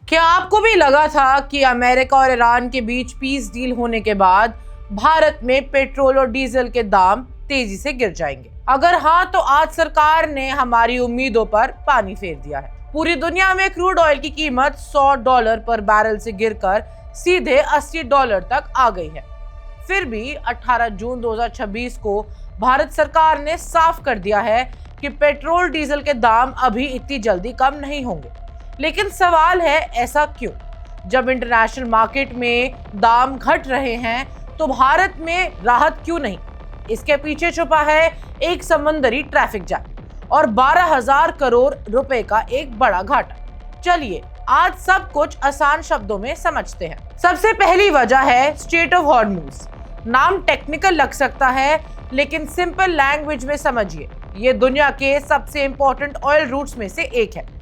क्या आपको भी लगा था कि अमेरिका और ईरान के बीच पीस डील होने के बाद भारत में पेट्रोल और डीजल के दाम तेजी से गिर जाएंगे? अगर हाँ, तो आज सरकार ने हमारी उम्मीदों पर पानी फेर दिया है। पूरी दुनिया में क्रूड ऑयल की कीमत $100 पर बैरल से गिरकर सीधे $80 तक आ गई है। फिर भी 18 जून 2026 को भारत सरकार ने साफ कर दिया है कि पेट्रोल डीजल के दाम अभी इतनी जल्दी कम नहीं होंगे। लेकिन सवाल है, ऐसा क्यों? जब इंटरनेशनल मार्केट में दाम घट रहे हैं तो भारत में राहत क्यों नहीं? इसके पीछे छुपा है एक समंदरी ट्रैफिक जैम और 12,000 करोड़ रुपए का एक बड़ा घाटा। चलिए आज सब कुछ आसान शब्दों में समझते हैं। सबसे पहली वजह है स्ट्रेट ऑफ हॉर्मुज। नाम टेक्निकल लग सकता है, लेकिन सिंपल लैंग्वेज में समझिए, ये दुनिया के सबसे इंपॉर्टेंट ऑयल रूट्स में से एक है।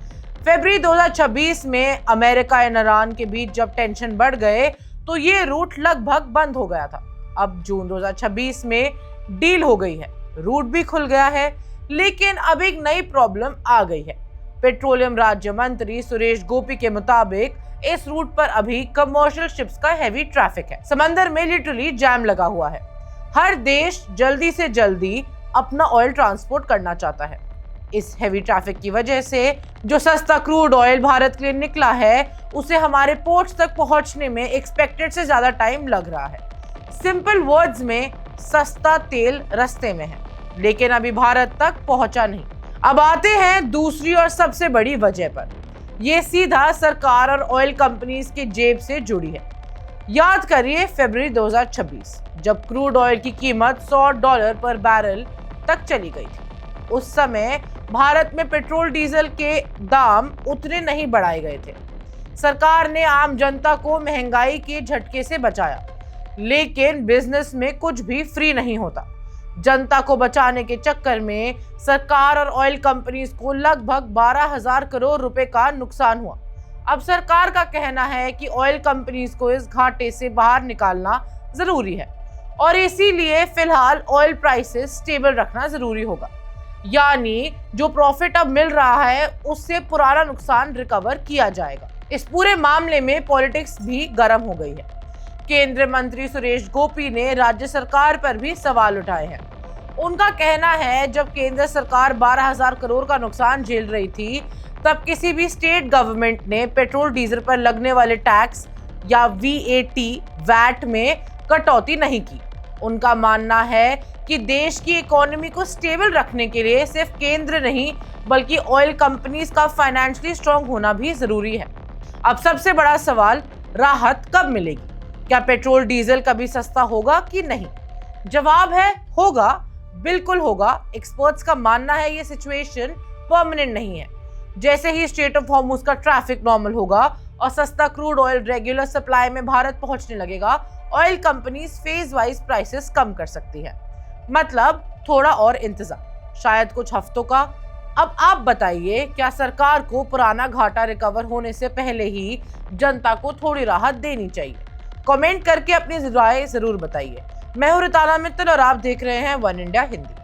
फरवरी 2026 में अमेरिका और ईरान के बीच जब टेंशन बढ़ गए तो ये रूट लगभग बंद हो गया था। अब जून 2026 में डील हो गई है, रूट भी खुल गया है, लेकिन अब एक नई प्रॉब्लम आ गई है। पेट्रोलियम राज्य मंत्री सुरेश गोपी के मुताबिक इस रूट पर अभी कमर्शियल शिप्स का हेवी ट्रैफिक है। समंदर में लिटरली जैम लगा हुआ है। हर देश जल्दी से जल्दी अपना ऑयल ट्रांसपोर्ट करना चाहता है। इस हेवी ट्रैफिक की वजह से जो सस्ता क्रूड ऑयल भारत के लिए निकला है, उसे हमारे पोर्ट्स तक पहुंचने में एक्सपेक्टेड से ज्यादा टाइम लग रहा है। सिंपल वर्ड्स में सस्ता तेल रास्ते में है, लेकिन अभी भारत तक पहुंचा नहीं। अब आते हैं दूसरी और सबसे बड़ी वजह पर। ये सीधा सरकार और ऑयल कंपनीज की जेब से जुड़ी है। याद करिए फरवरी 2026, जब क्रूड ऑयल की कीमत $100 पर बैरल तक चली गई थी। उस समय भारत में पेट्रोल डीजल के दाम उतने नहीं बढ़ाए गए थे। सरकार ने आम जनता को महंगाई के झटके से बचाया, लेकिन बिजनेस में कुछ भी फ्री नहीं होता। जनता को बचाने के चक्कर में सरकार और ऑयल कंपनीज को लगभग 12,000 करोड़ रुपए का नुकसान हुआ। अब सरकार का कहना है कि ऑयल कंपनीज को इस घाटे से बाहर निकालना जरूरी है और इसीलिए फिलहाल ऑयल प्राइसेस स्टेबल रखना जरूरी होगा। यानी जो प्रॉफिट अब मिल रहा है उससे पुराना नुकसान रिकवर किया जाएगा। इस पूरे मामले में पॉलिटिक्स भी गर्म हो गई है। केंद्रीय मंत्री सुरेश गोपी ने राज्य सरकार पर भी सवाल उठाए हैं। उनका कहना है, जब केंद्र सरकार 12,000 करोड़ का नुकसान झेल रही थी, तब किसी भी स्टेट गवर्नमेंट ने पेट्रोल डीजल पर लगने वाले टैक्स या वैट में कटौती नहीं की। उनका मानना है कि देश की इकोनॉमी को स्टेबल रखने के लिए सिर्फ केंद्र नहीं, बल्कि ऑयल कंपनीज का फाइनेंशियली स्ट्रांग होना भी जरूरी है। अब सबसे बड़ा सवाल, राहत कब मिलेगी? क्या पेट्रोल डीजल कभी सस्ता होगा कि नहीं? जवाब है होगा, बिल्कुल होगा। एक्सपर्ट्स का मानना है ये सिचुएशन परमानेंट नहीं है। जैसे ही स्ट्रेट ऑफ हॉर्मुज का ट्रैफिक नॉर्मल होगा और सस्ता क्रूड ऑयल रेगुलर सप्लाई में भारत पहुंचने लगेगा, oil companies phase wise prices कम कर सकती है। मतलब थोड़ा और इंतजार, शायद कुछ हफ्तों का। अब आप बताइए, क्या सरकार को पुराना घाटा रिकवर होने से पहले ही जनता को थोड़ी राहत देनी चाहिए? कमेंट करके अपनी राय जरूर बताइए। मैं हूं रिताना मित्तल और आप देख रहे हैं one India Hindi.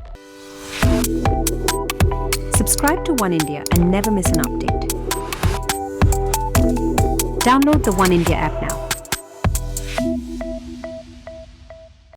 Subscribe to One India and never miss an update. Download the One India app now.